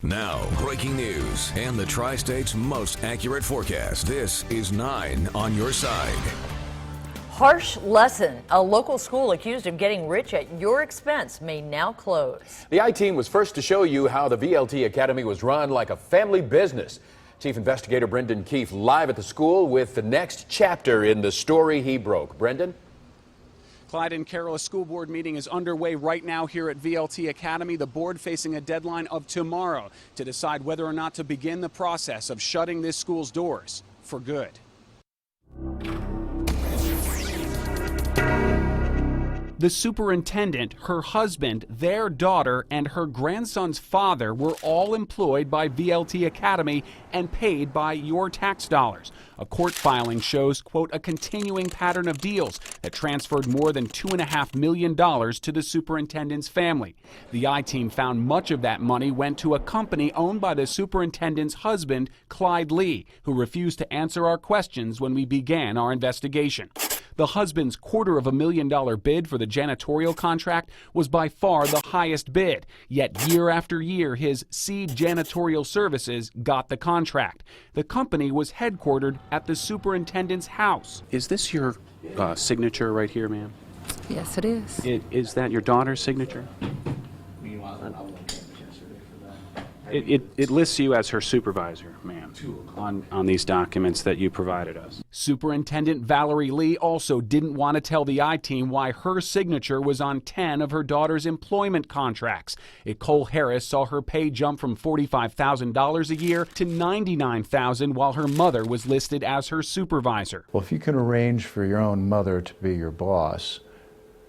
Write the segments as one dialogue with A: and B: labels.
A: Now, breaking news and the Tri-State's most accurate forecast. This is 9 on your side.
B: Harsh lesson. A local school accused of getting rich at your expense may now close.
C: The I-Team was first to show you how the VLT Academy was run like a family business. Chief Investigator Brendan Keefe live at the school with the next chapter in the story he broke. Brendan?
D: Clyde and Carol, a school board meeting is underway right now here at VLT Academy. The board facing a deadline of tomorrow to decide whether or not to begin the process of shutting this school's doors for good. The superintendent, her husband, their daughter, and her grandson's father were all employed by VLT Academy and paid by your tax dollars. A court filing shows, quote, a continuing pattern of deals that transferred more than $2.5 million to the superintendent's family. The I-Team found much of that money went to a company owned by the superintendent's husband, Clyde Lee, who refused to answer our questions when we began our investigation. The husband's $250,000 bid for the janitorial contract was by far the highest bid. Yet year after year, his Seed Janitorial Services got the contract. The company was headquartered at the superintendent's house. Is this your signature right here, ma'am?
E: Yes, it is.
D: Is that your daughter's signature? It lists you as her supervisor, ma'am, on these documents that you provided us. Superintendent Valerie Lee also didn't want to tell the I-Team why her signature was on 10 of her daughter's employment contracts. Nicole Harris saw her pay jump from $45,000 a year to $99,000 while her mother was listed as her supervisor.
F: Well, if you can arrange for your own mother to be your boss,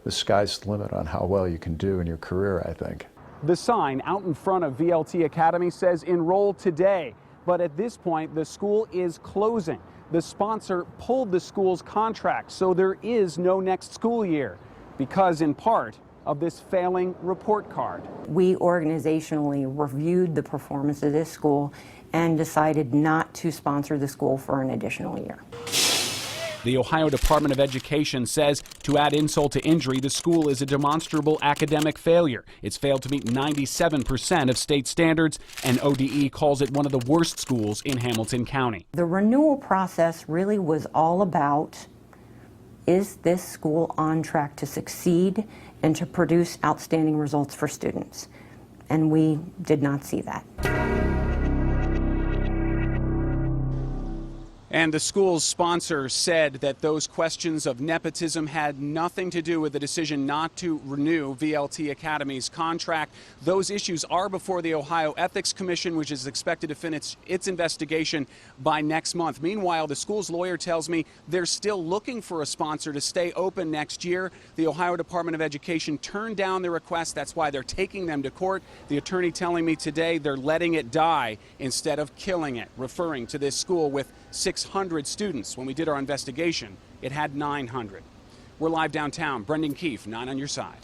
F: the sky's the limit on how well you can do in your career, I think.
D: The sign out in front of VLT Academy says enroll today, but at this point the school is closing. The sponsor pulled the school's contract, so there is no next school year because in part of this failing report card.
E: We organizationally reviewed the performance of this school and decided not to sponsor the school for an additional year.
D: The Ohio Department of Education says, to add insult to injury, the school is a demonstrable academic failure. It's failed to meet 97% of state standards, and ODE calls it one of the worst schools in Hamilton County.
E: The renewal process really was all about, is this school on track to succeed and to produce outstanding results for students? And we did not see that.
D: And the school's sponsor said that those questions of nepotism had nothing to do with the decision not to renew VLT Academy's contract. Those issues are before the Ohio Ethics Commission, which is expected to finish its investigation by next month. Meanwhile, the school's lawyer tells me they're still looking for a sponsor to stay open next year. The Ohio Department of Education turned down the request. That's why they're taking them to court. The attorney telling me today they're letting it die instead of killing it, referring to this school with 600 students. When we did our investigation, it had 900. We're live downtown. Brendan Keefe, 9 on your side.